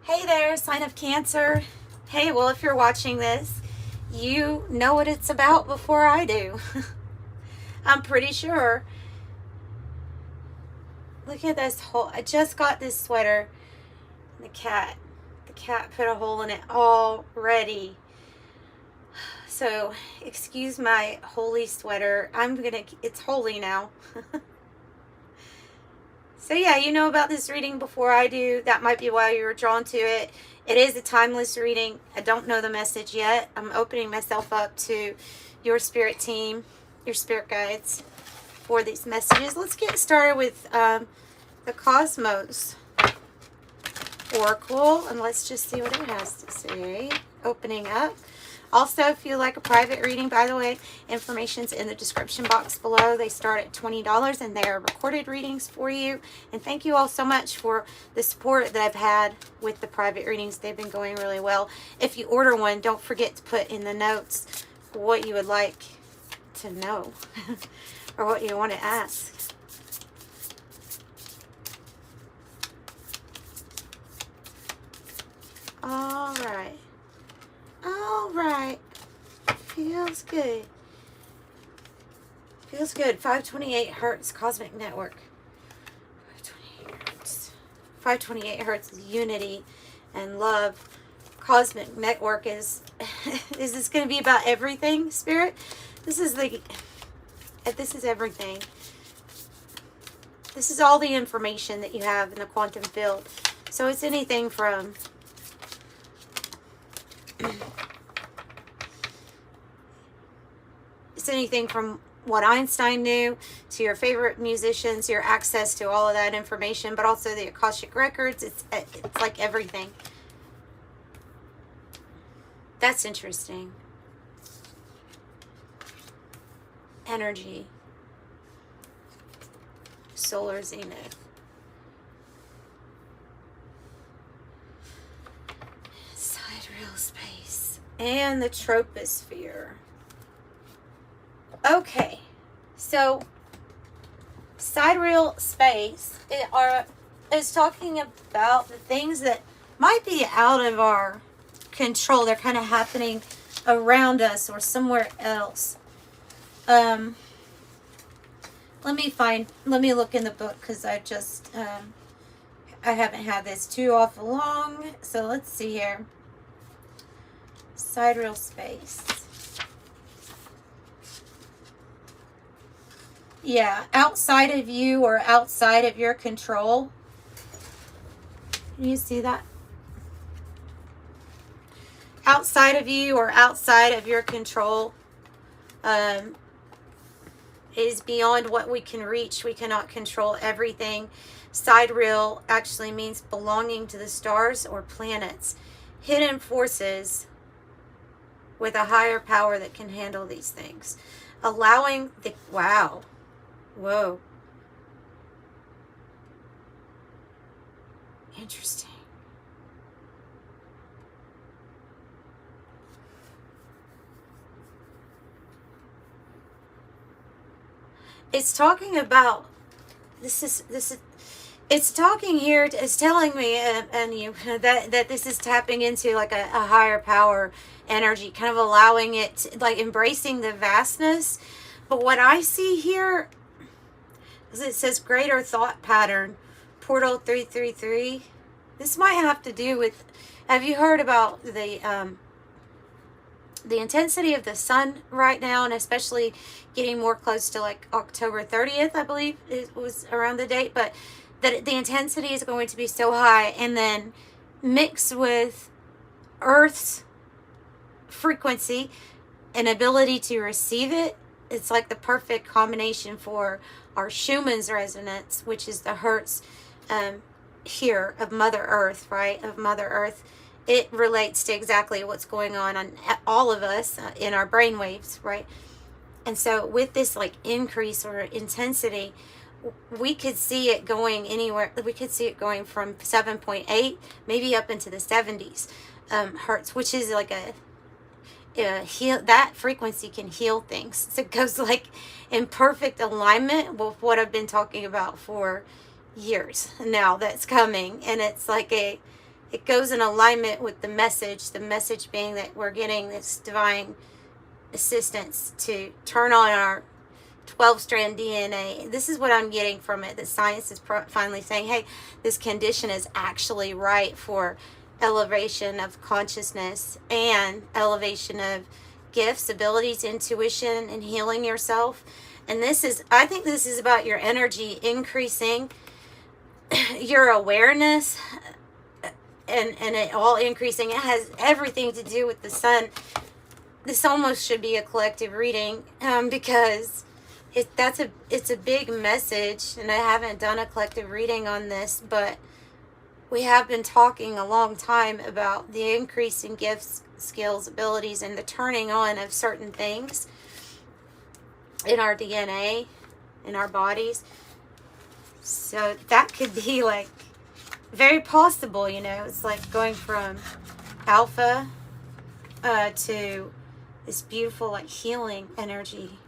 Hey there, sign of Cancer. Hey, well, if you're watching this, you know what it's about before I do. I'm pretty sure. Look at this hole. I just got this sweater. The cat put a hole in it already. So, excuse my holy sweater. It's holy now. So yeah, you know about this reading before I do. That might be why you were drawn to it. It is a timeless reading. I don't know the message yet. I'm opening myself up to your spirit team, your spirit guides for these messages. Let's get started with the Cosmos Oracle, and let's just see what it has to say. Opening up. Also, if you like a private reading, by the way, information's in the description box below. They start at $20 and they are recorded readings for you. And thank you all so much for the support that I've had with the private readings. They've been going really well. If you order one, don't forget to put in the notes what you would like to know or what you want to ask. All right. All right. Feels good. Feels good. 528 hertz cosmic network. 528 hertz. 528 hertz is unity and love. Cosmic network is this going to be about everything, Spirit? This is everything. This is all the information that you have in the quantum field. So it's anything from what Einstein knew to your favorite musicians, your access to all of that information, but also the Akashic records. It's like everything. That's interesting. Energy. Solar zenith. Sidereal space. And the troposphere. Okay, so sidereal space is talking about the things that might be out of our control. They're kind of happening around us or somewhere else. Let me look in the book because I haven't had this too awful long. So let's see here. Sidereal space. Yeah, outside of you or outside of your control. Can you see that? Outside of you or outside of your control is beyond what we can reach. We cannot control everything. Sidereal actually means belonging to the stars or planets. Hidden forces with a higher power that can handle these things. Allowing the... Wow. Whoa. Interesting. It's talking about it's talking here, it's telling me and you that this is tapping into like a higher power energy, kind of allowing it to, like embracing the vastness. But what I see here, it says greater thought pattern, portal 333. This might have to do with, have you heard about the intensity of the sun right now, and especially getting more close to like October 30th, I believe it was around the date, but that the intensity is going to be so high, and then mixed with Earth's frequency and ability to receive it. It's like the perfect combination for our Schumann's resonance, which is the hertz here of Mother Earth, right? Of Mother Earth. It relates to exactly what's going on all of us in our brain waves, right? And so with this like increase or intensity, we could see it going anywhere. We could see it going from 7.8 maybe up into the 70s hertz, which is like that frequency can heal things. So it goes like in perfect alignment with what I've been talking about for years now that's coming. And it's like it goes in alignment with the message being that we're getting this divine assistance to turn on our 12-strand DNA. This is what I'm getting from it, that science is finally saying, hey, this condition is actually right for elevation of consciousness and elevation of gifts, abilities, intuition, and healing yourself. And this is, I think this is about your energy increasing, your awareness, and it all increasing. It has everything to do with the sun. This almost should be a collective reading, because it's a big message, and I haven't done a collective reading on this, but we have been talking a long time about the increase in gifts, skills, abilities, and the turning on of certain things in our DNA, in our bodies. So that could be like very possible, you know. It's like going from alpha to this beautiful like healing energy.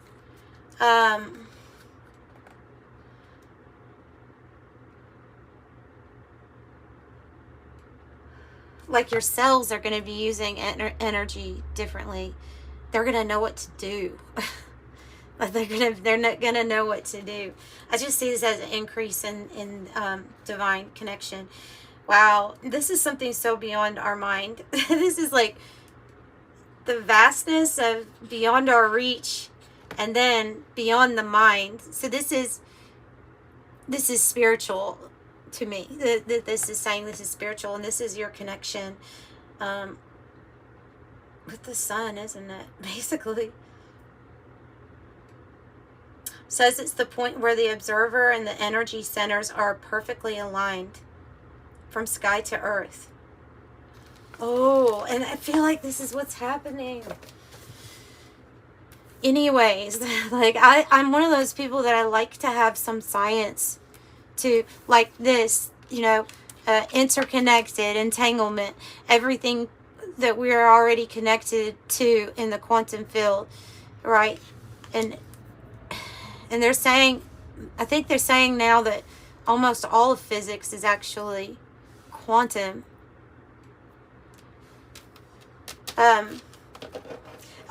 Like your cells are going to be using energy differently. They're going to know what to do. Like they're not going to know what to do. I just see this as an increase in divine connection. Wow, this is something so beyond our mind. This is like the vastness of beyond our reach, and then beyond the mind. So this is spiritual to me. This is saying this is spiritual, and this is your connection with the sun, isn't it? Basically. Says it's the point where the observer and the energy centers are perfectly aligned from sky to earth. Oh, and I feel like this is what's happening. Anyways, like I'm one of those people that I like to have some science to, like this, you know, interconnected, entanglement, everything that we are already connected to in the quantum field, right? And they're saying, I think they're saying now that almost all of physics is actually quantum.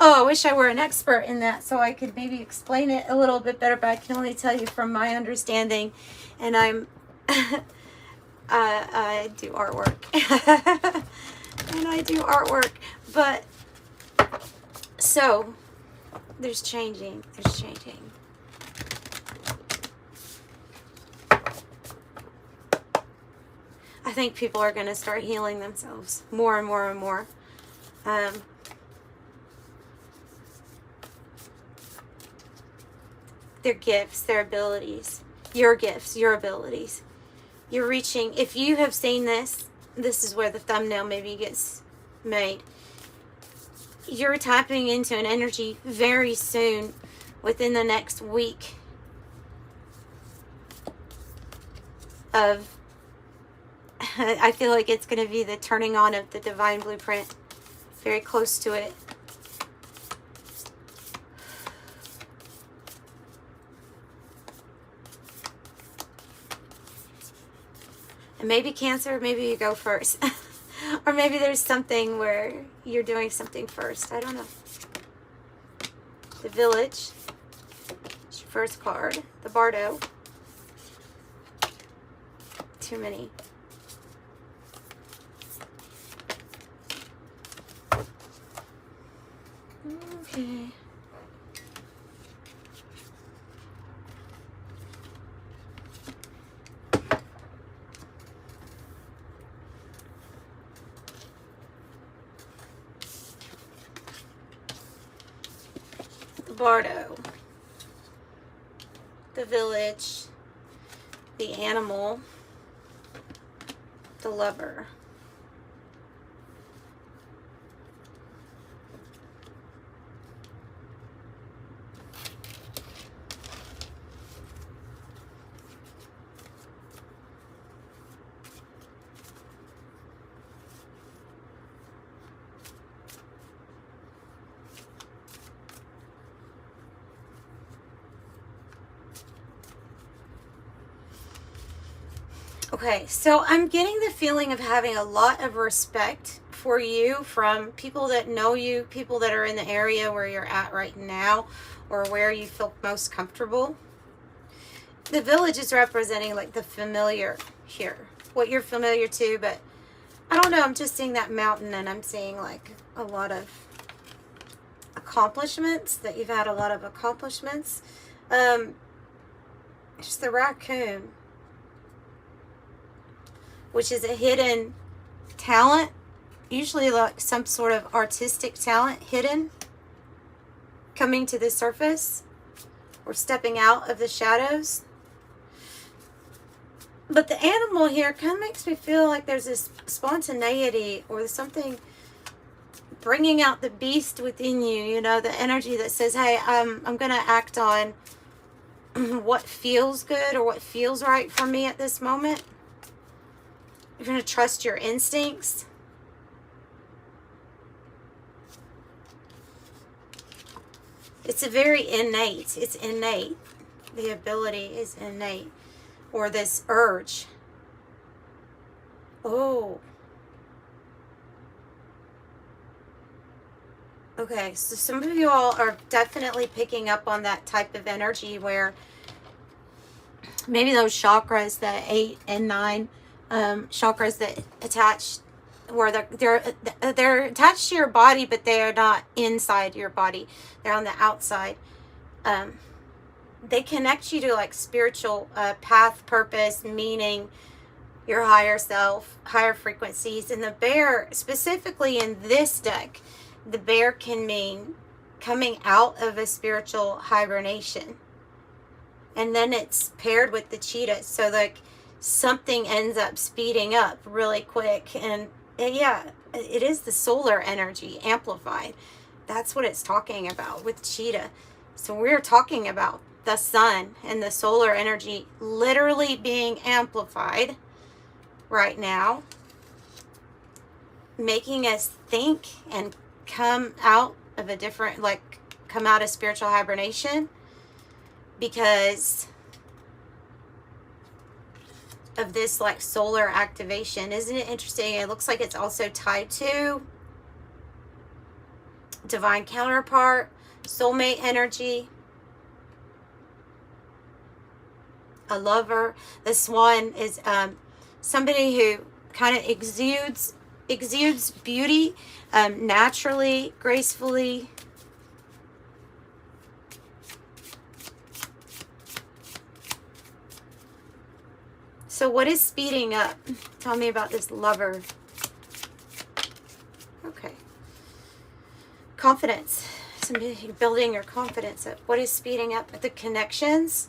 Oh, I wish I were an expert in that so I could maybe explain it a little bit better, but I can only tell you from my understanding. And I do artwork. And I do artwork. But, so, there's changing. I think people are going to start healing themselves more and more and more. Their gifts, their abilities, your gifts, your abilities. You're reaching, if you have seen this is where the thumbnail maybe gets made. You're tapping into an energy very soon, within the next week, of, I feel like it's going to be the turning on of the divine blueprint. Very close to it. And maybe Cancer, maybe you go first. Or maybe there's something where you're doing something first. I don't know. The Village. It's your first card. The Bardo. Too many. Okay. The Bardo. The Village. The Animal. The Lover. Okay, so I'm getting the feeling of having a lot of respect for you from people that know you, people that are in the area where you're at right now, or where you feel most comfortable. The village is representing like the familiar here, what you're familiar to, but I don't know, I'm just seeing that mountain, and I'm seeing like a lot of accomplishments, that you've had a lot of accomplishments. Just the raccoon, which is a hidden talent, usually like some sort of artistic talent hidden, coming to the surface or stepping out of the shadows. But the animal here kind of makes me feel like there's this spontaneity or something bringing out the beast within you, you know, the energy that says, hey, I'm going to act on what feels good or what feels right for me at this moment. You're going to trust your instincts. It's a very innate. It's innate. The ability is innate. Or this urge. Oh. Okay, so some of you all are definitely picking up on that type of energy where maybe those chakras, the 8 and 9 chakras that attach, where they're attached to your body, but they are not inside your body. They're on the outside. They connect you to like spiritual path, purpose, meaning, your higher self, higher frequencies. And the bear, specifically in this deck, the bear can mean coming out of a spiritual hibernation. And then it's paired with the cheetah. So like something ends up speeding up really quick. And yeah, it is the solar energy amplified. That's what it's talking about with cheetah. So we're talking about the sun and the solar energy literally being amplified right now, making us think and come out of a different, like come out of spiritual hibernation because of this like solar activation. Isn't it interesting? It looks like it's also tied to divine counterpart, soulmate energy, a lover. This one is somebody who kind of exudes beauty naturally, gracefully. So what is speeding up? Tell me about this lover. Okay. Confidence. Somebody building your confidence up. What is speeding up? The connections.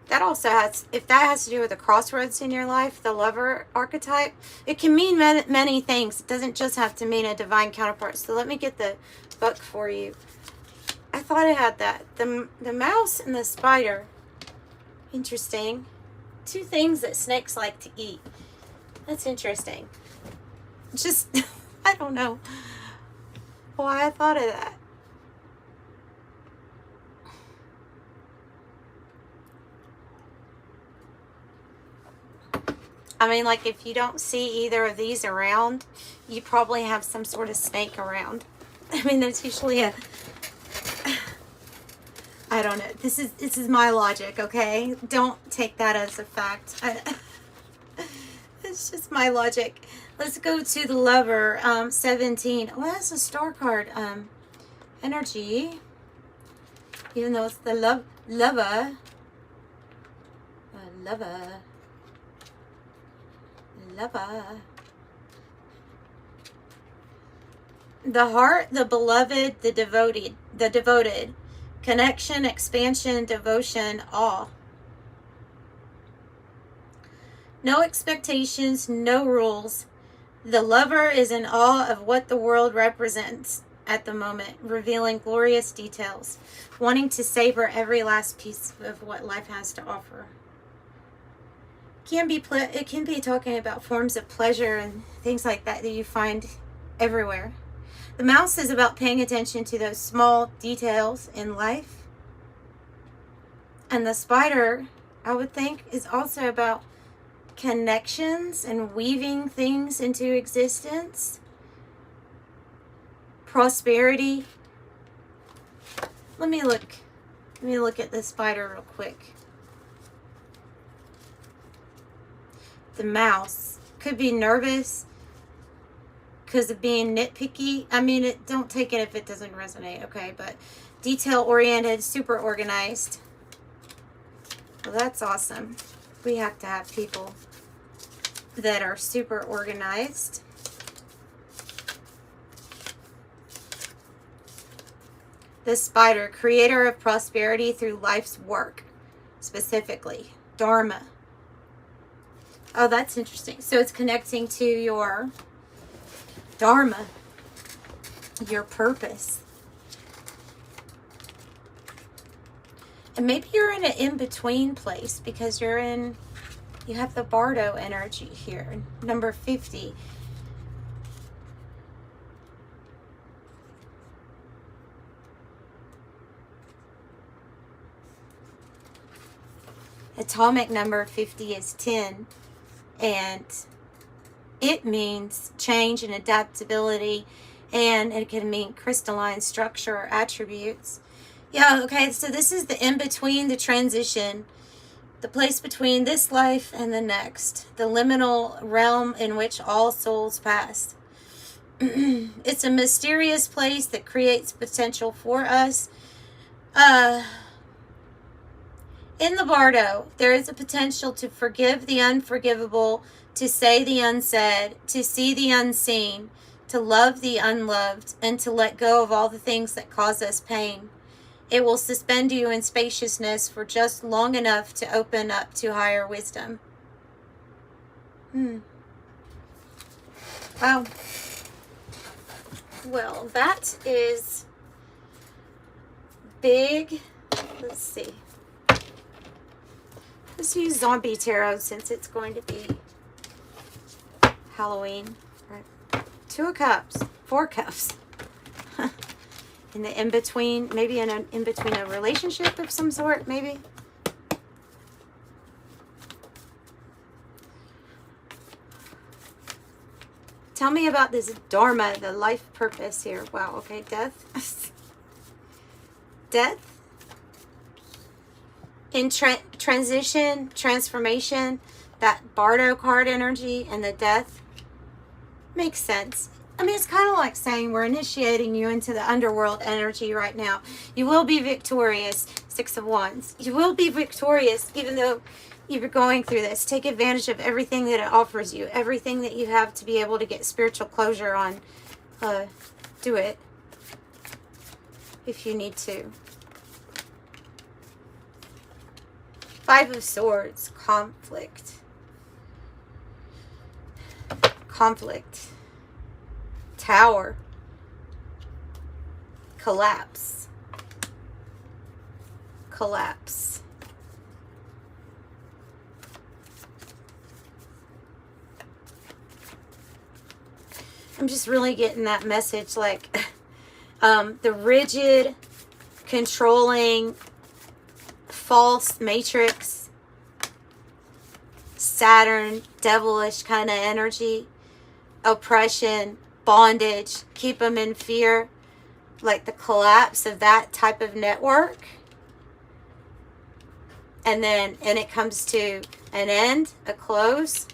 That also has, if that has to do with the crossroads in your life, the lover archetype, it can mean many things. It doesn't just have to mean a divine counterpart. So let me get the book for you. I thought I had that. The mouse and the spider. Interesting. Two things that snakes like to eat. That's interesting. Just, I don't know why I thought of that. I mean, like, if you don't see either of these around, you probably have some sort of snake around. I mean, there's usually a... I don't know. This is my logic, okay? Don't take that as a fact. It's just my logic. Let's go to the lover, 17. Oh, that's a star card. Energy. Even though it's the lover. Lover. The heart, the beloved, the devoted. Connection, expansion, devotion, awe. No expectations, no rules. The lover is in awe of what the world represents at the moment, revealing glorious details, wanting to savor every last piece of what life has to offer. It can be talking about forms of pleasure and things like that you find everywhere. The mouse is about paying attention to those small details in life. And the spider, I would think, is also about connections and weaving things into existence. Prosperity. Let me look at the spider real quick. The mouse could be nervous because of being nitpicky. I mean, don't take it if it doesn't resonate, okay? But detail-oriented, super organized. Well, that's awesome. We have to have people that are super organized. The spider, creator of prosperity through life's work, specifically. Dharma. Oh, that's interesting. So it's connecting to your Dharma, your purpose. And maybe you're in an in-between place because you have the Bardo energy here, number 50. Atomic number 50 is 10, and it means change and adaptability, and it can mean crystalline structure or attributes. Yeah, okay, so this is the in-between, the transition, the place between this life and the next, the liminal realm in which all souls pass. It's a mysterious place that creates potential for us. In the Bardo, there is a potential to forgive the unforgivable, to say the unsaid, to see the unseen, to love the unloved, and to let go of all the things that cause us pain. It will suspend you in spaciousness for just long enough to open up to higher wisdom. Wow. Well, that is big. Let's see. Let's use Zombie Tarot since it's going to be Halloween. Right. 2 of Cups. 4 Cups. In the in-between, maybe in between a relationship of some sort, maybe. Tell me about this Dharma, the life purpose here. Wow, okay, death. Death. In transition, transformation, that Bardo card energy and the death makes sense. I mean, it's kind of like saying we're initiating you into the underworld energy right now. You will be victorious, 6 of Wands. You will be victorious even though you're going through this. Take advantage of everything that it offers you, everything that you have to be able to get spiritual closure on. Do it if you need to. 5 of Swords, conflict. Conflict. Tower. Collapse. Collapse. I'm just really getting that message, like the rigid, controlling, false matrix, Saturn, devilish kind of energy, oppression, bondage, keep them in fear, like the collapse of that type of network. And it comes to an end, a close.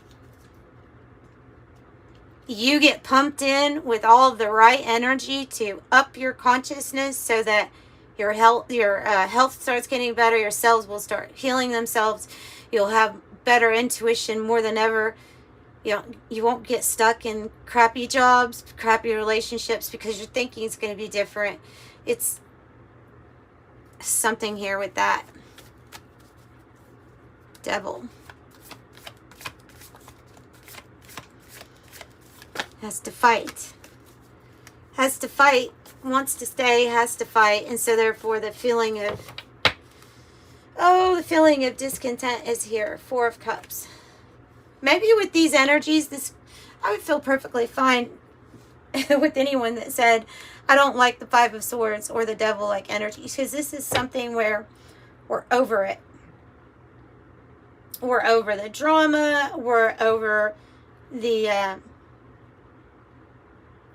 You get pumped in with all of the right energy to up your consciousness so that your health starts getting better. Your cells will start healing themselves. You'll have better intuition more than ever. You won't get stuck in crappy jobs, crappy relationships because your thinking is going to be different. It's something here with that. Devil. Has to fight. Has to fight. Wants to stay, has to fight. And so therefore the feeling of discontent is here. 4 of Cups. Maybe with these energies, I would feel perfectly fine with anyone that said, I don't like the 5 of Swords or the devil-like energies, because this is something where we're over it. We're over the drama. We're over the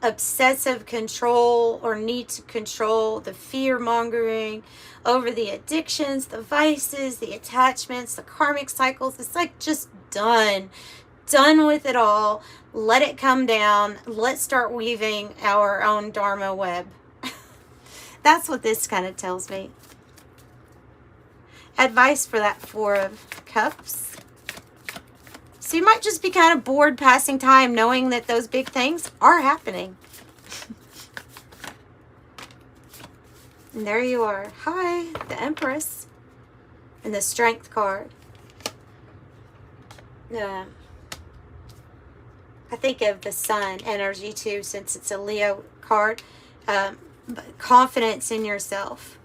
obsessive control or need to control, the fear mongering, over the addictions, the vices, the attachments, the karmic cycles. It's like just done with it all. Let it come down. Let's start weaving our own Dharma web. That's what this kind of tells me. Advice for that Four of Cups. So you might just be kind of bored passing time knowing that those big things are happening. And there you are. Hi, the Empress. And the Strength card. I think of the Sun energy too, since it's a Leo card. But confidence in yourself.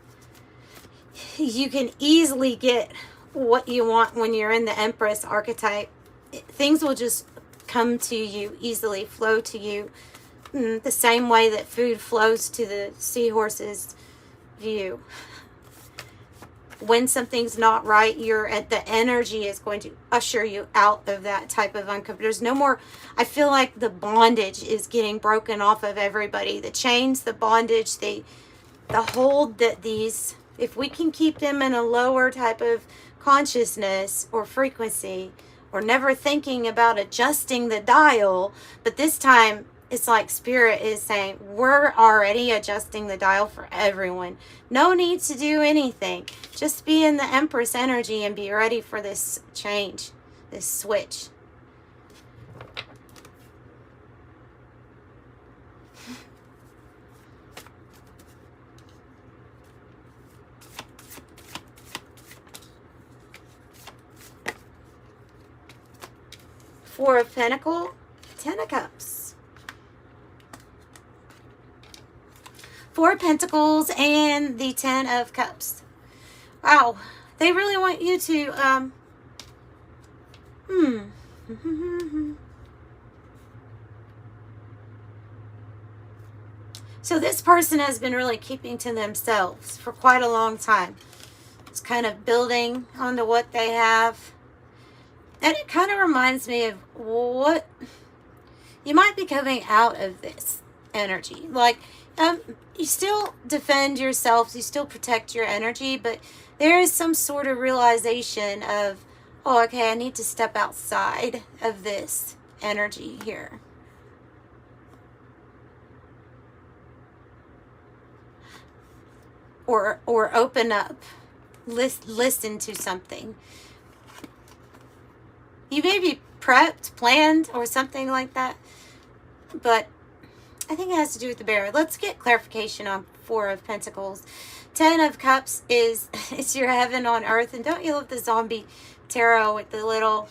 You can easily get what you want when you're in the Empress archetype. Things will just come to you easily, flow to you, the same way that food flows to the seahorse's view. When something's not right, the energy is going to usher you out of that type of uncomfort. There's no more, I feel like the bondage is getting broken off of everybody. The chains, the bondage, the hold that these, if we can keep them in a lower type of consciousness or frequency, or never thinking about adjusting the dial, but this time it's like Spirit is saying, we're already adjusting the dial for everyone. No need to do anything. Just be in the Empress energy and be ready for this change, this switch. Four of Pentacles, Ten of Cups. Four of Pentacles and the Ten of Cups. Wow. They really want you to, So this person has been really keeping to themselves for quite a long time. It's kind of building onto what they have. And it kind of reminds me of what you might be coming out of this energy. Like, you still defend yourselves, you still protect your energy, but there is some sort of realization of, oh, okay, I need to step outside of this energy here. Or open up, listen to something. You may be prepped, planned, or something like that. But I think it has to do with the bear. Let's get clarification on Four of Pentacles. Ten of Cups is it's your heaven on earth. And don't you love the zombie tarot with the little,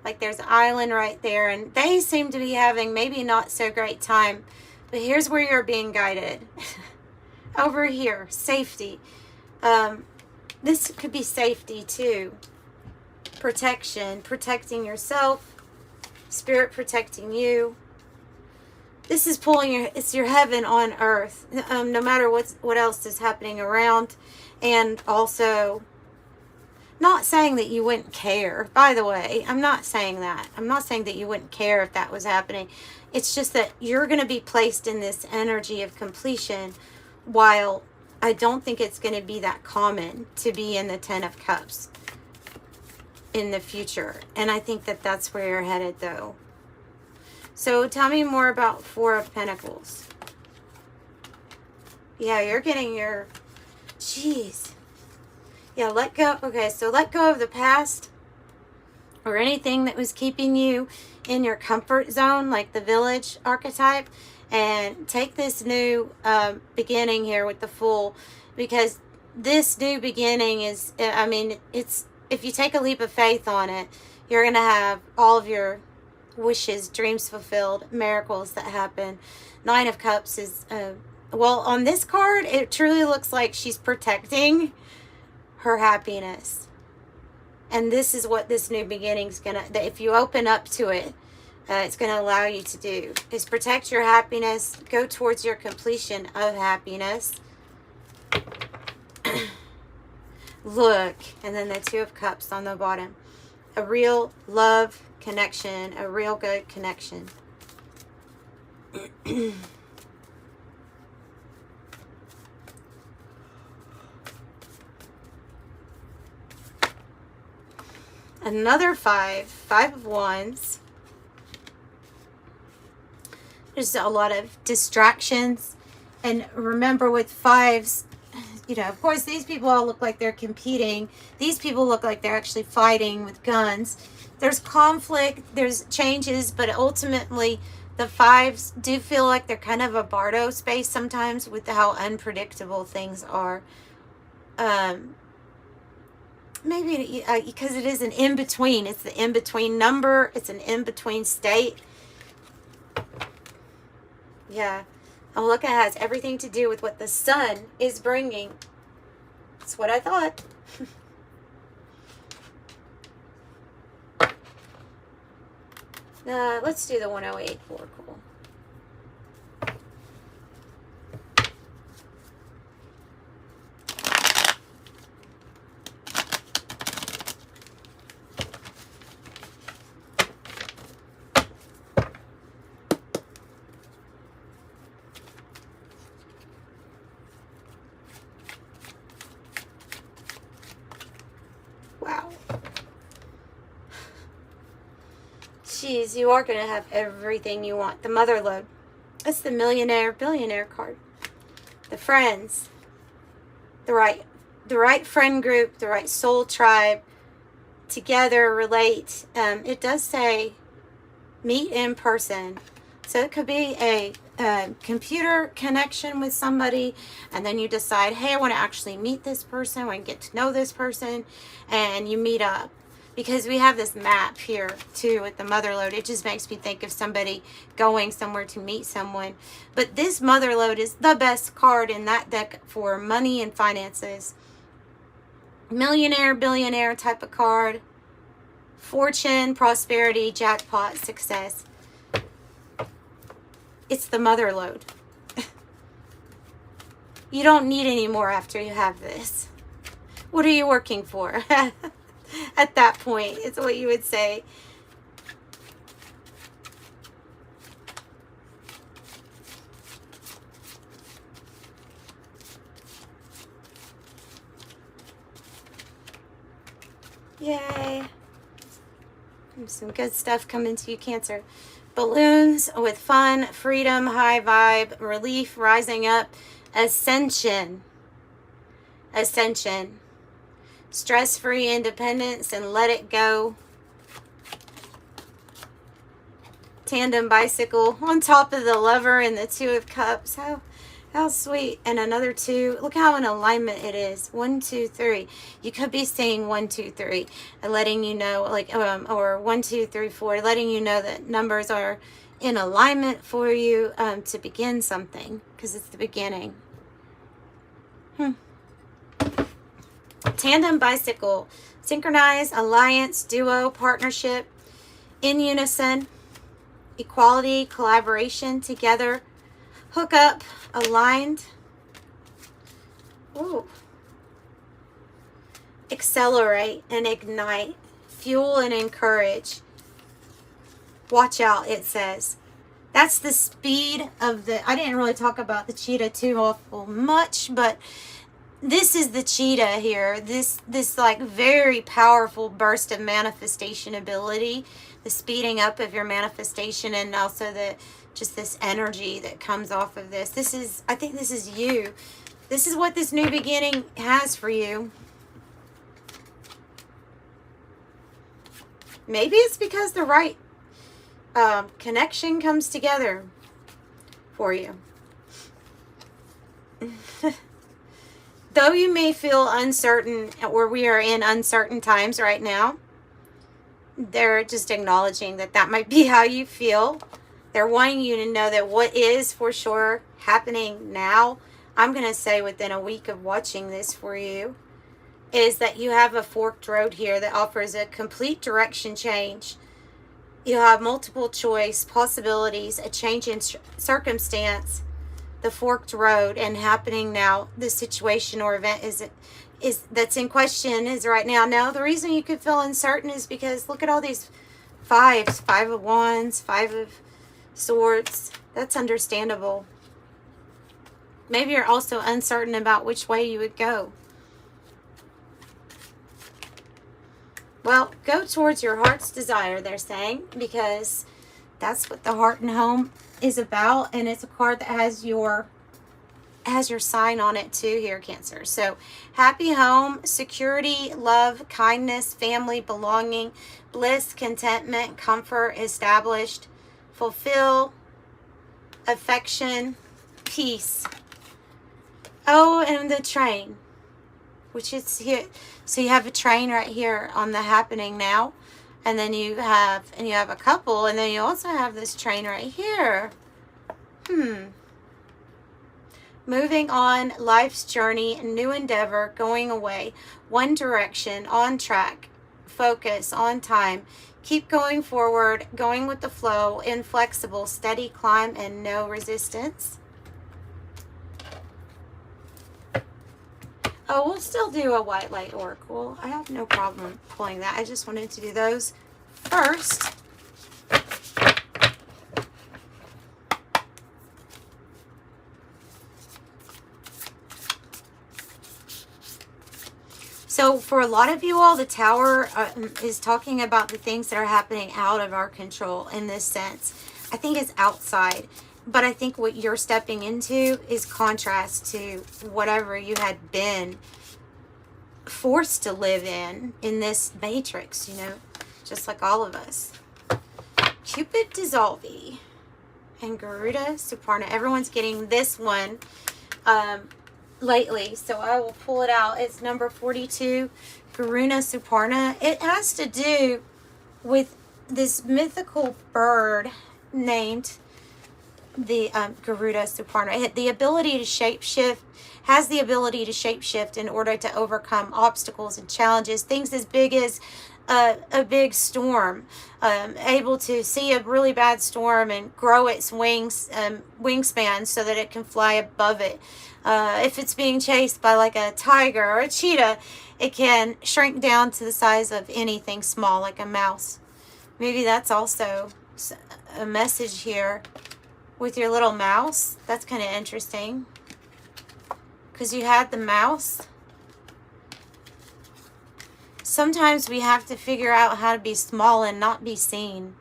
like there's an island right there. And they seem to be having maybe not so great time. But here's where you're being guided. Over here, safety. This could be safety too. Protection, protecting yourself, Spirit protecting you. This is pulling it's your heaven on earth, no matter what else is happening around. And also, not saying that you wouldn't care, by the way. I'm not saying that. I'm not saying that you wouldn't care if that was happening. It's just that you're going to be placed in this energy of completion, while I don't think it's going to be that common to be in the Ten of Cups in the future. And I think that that's where you're headed though. So tell me more about Four of Pentacles. Yeah, you're getting your, jeez. Yeah, let go. Okay, so let go of the past or anything that was keeping you in your comfort zone, like the village archetype, and take this new beginning here with the Fool, because this new beginning is, I mean, it's, if you take a leap of faith on it, you're going to have all of your wishes, dreams fulfilled, miracles that happen. Nine of Cups is, well, on this card, it truly looks like she's protecting her happiness. And this is what this new beginning is going to, if you open up to it, it's going to allow you to do, is protect your happiness, go towards your completion of happiness. Look, and then the Two of Cups on the bottom. a real love connection, a real good connection. Another five of wands. There's a lot of distractions. And remember with fives, you know, of course, these people all look like they're competing. These people look like they're actually fighting with guns. There's conflict, there's changes, but ultimately the fives do feel like they're kind of a bardo space sometimes with how unpredictable things are. Maybe because it is an in-between. It's the in-between number. It's an in-between state. Yeah. Oh, look, it has everything to do with what the sun is bringing. That's what I thought. Let's do the 108 Oracle. Wow. Jeez, you are going to have everything you want. The mother lode. That's the millionaire, billionaire card. The friends. The right friend group, the right soul tribe. Together, relate. It does say meet in person. So it could be a computer connection with somebody, and then you decide, hey, I want to actually meet this person, I want to get to know this person, and you meet up. Because we have this map here too with the mother lode. It just makes me think of somebody going somewhere to meet someone. But this mother lode is the best card in that deck for money and finances. Millionaire, billionaire type of card. Fortune, prosperity, jackpot, success. It's the mother lode. You don't need any more after you have this. What are you working for? At that point, it's what you would say. Yay. Some good stuff coming to you, Cancer. Balloons with fun, freedom, high vibe, relief, rising up, ascension. Ascension. Stress-free independence and let it go. Tandem bicycle on top of the lover and the 2 of cups. How sweet. And another 2. Look how in alignment it is. 1, 2, 3. You could be saying 1, 2, 3 and letting you know, like, or 1, 2, 3, 4, letting you know that numbers are in alignment for you to begin something, because it's the beginning. Tandem bicycle, synchronized, alliance, duo, partnership, in unison, equality, collaboration, together, hook up, aligned. Ooh. Accelerate and ignite, fuel and encourage. Watch out, it says. That's the speed of the, I didn't really talk about the cheetah too awful much, but this is the cheetah here. This like very powerful burst of manifestation ability, the speeding up of your manifestation, and also the just this energy that comes off of this. This is, I think this is you. This is what this new beginning has for you. Maybe it's because the right connection comes together for you. Though you may feel uncertain, or we are in uncertain times right now, they're just acknowledging that that might be how you feel. They're wanting you to know that what is for sure happening now, I'm going to say within a week of watching this for you, is that you have a forked road here that offers a complete direction change. You have multiple choice possibilities, a change in circumstance, the forked road, and happening now. The situation or event is that's in question is right now. Now, the reason you could feel uncertain is because look at all these fives, 5 of Wands, 5 of Swords. That's understandable. Maybe you're also uncertain about which way you would go. Well, go towards your heart's desire, they're saying, because that's what the heart and home is about. And it's a card that has your sign on it too here, Cancer. So happy home, security, love, kindness, family, belonging, bliss, contentment, comfort, established, fulfill, affection, peace. Oh, and the train, which is here. So you have a train right here on the happening now. And then you have a couple, and then you also have this train right here. Moving on, life's journey, new endeavor, going away, one direction, on track, focus, on time, keep going forward, going with the flow, inflexible, steady climb, and no resistance. Oh, we'll still do a white light oracle. I have no problem pulling that. I just wanted to do those first. So for a lot of you all, the Tower is talking about the things that are happening out of our control in this sense. I think it's outside. But I think what you're stepping into is contrast to whatever you had been forced to live in this matrix, you know, just like all of us. Cupid Dissolvee and Garuda Suparna. Everyone's getting this one lately, so I will pull it out. It's number 42, Garuda Suparna. It has to do with this mythical bird named the Garuda Suparna. The ability to shapeshift, has the ability to shapeshift in order to overcome obstacles and challenges, things as big as a big storm, able to see a really bad storm and grow its wingspan so that it can fly above it. If it's being chased by like a tiger or a cheetah, it can shrink down to the size of anything small, like a mouse. Maybe that's also a message here with your little mouse. That's kind of interesting, because you had the mouse. Sometimes we have to figure out how to be small and not be seen.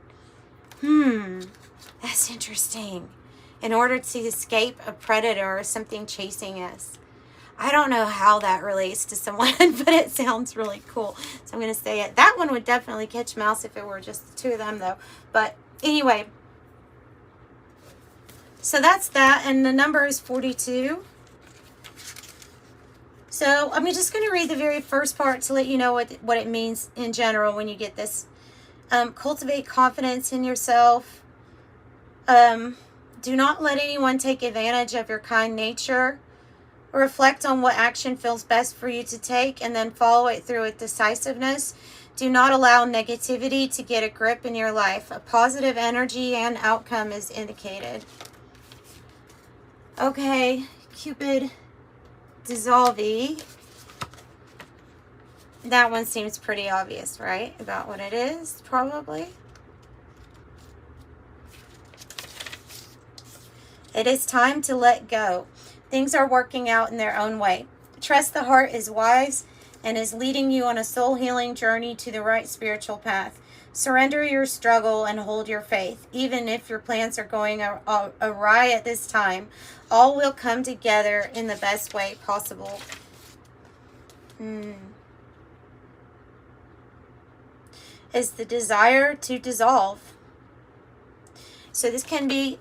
That's interesting. In order to escape a predator or something chasing us. I don't know how that relates to someone, but it sounds really cool. So I'm going to say it. That one would definitely catch mouse if it were just the two of them, though. But anyway, so that's that, and the number is 42. So I'm just going to read the very first part to let you know what it means in general when you get this. Cultivate confidence in yourself. Do not let anyone take advantage of your kind nature. Reflect on what action feels best for you to take, and then follow it through with decisiveness. Do not allow negativity to get a grip in your life. A positive energy and outcome is indicated. Okay, Cupid Dissolvee. That one seems pretty obvious, right? About what it is, probably. It is time to let go. Things are working out in their own way. Trust the heart is wise and is leading you on a soul healing journey to the right spiritual path. Surrender your struggle and hold your faith. Even if your plans are going awry at this time, all will come together in the best way possible. Is the desire to dissolve. So this can be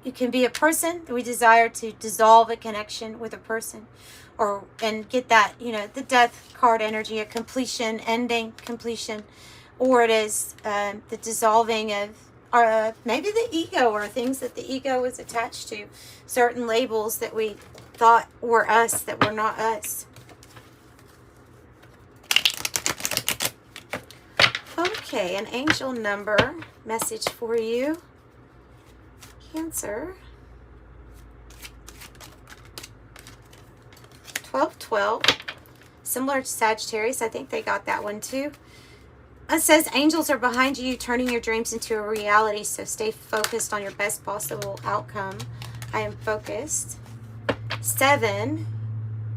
it can be a person. We desire to dissolve a connection with a person, and get that, the death card energy, a completion, ending, completion, or it is the dissolving of maybe the ego, or things that the ego is attached to, certain labels that we thought were us that were not us. Okay, an angel number message for you, Cancer. 1212. Similar to Sagittarius. I think they got that one too. It says angels are behind you, turning your dreams into a reality. So stay focused on your best possible outcome. I am focused. 7.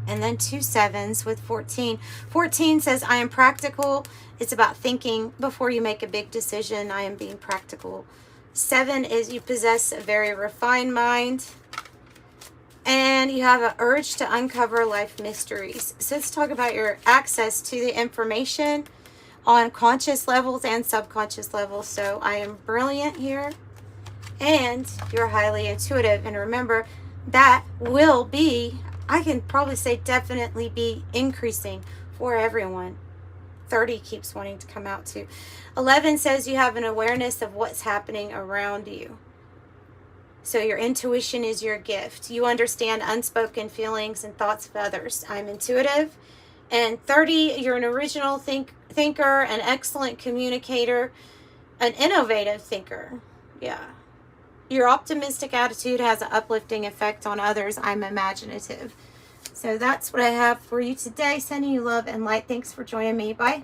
And then 2 sevens with 14. 14 says, I am practical. It's about thinking before you make a big decision. I am being practical. 7 is you possess a very refined mind. And you have an urge to uncover life mysteries. So let's talk about your access to the information on conscious levels and subconscious levels. So I am brilliant here. And you're highly intuitive. And remember, that will be, I can probably say definitely be increasing for everyone. 30 keeps wanting to come out too. 11 says you have an awareness of what's happening around you. So your intuition is your gift. You understand unspoken feelings and thoughts of others. I'm intuitive. And 30, you're an original thinker, an excellent communicator, an innovative thinker. Yeah. Your optimistic attitude has an uplifting effect on others. I'm imaginative. So that's what I have for you today. Sending you love and light. Thanks for joining me. Bye.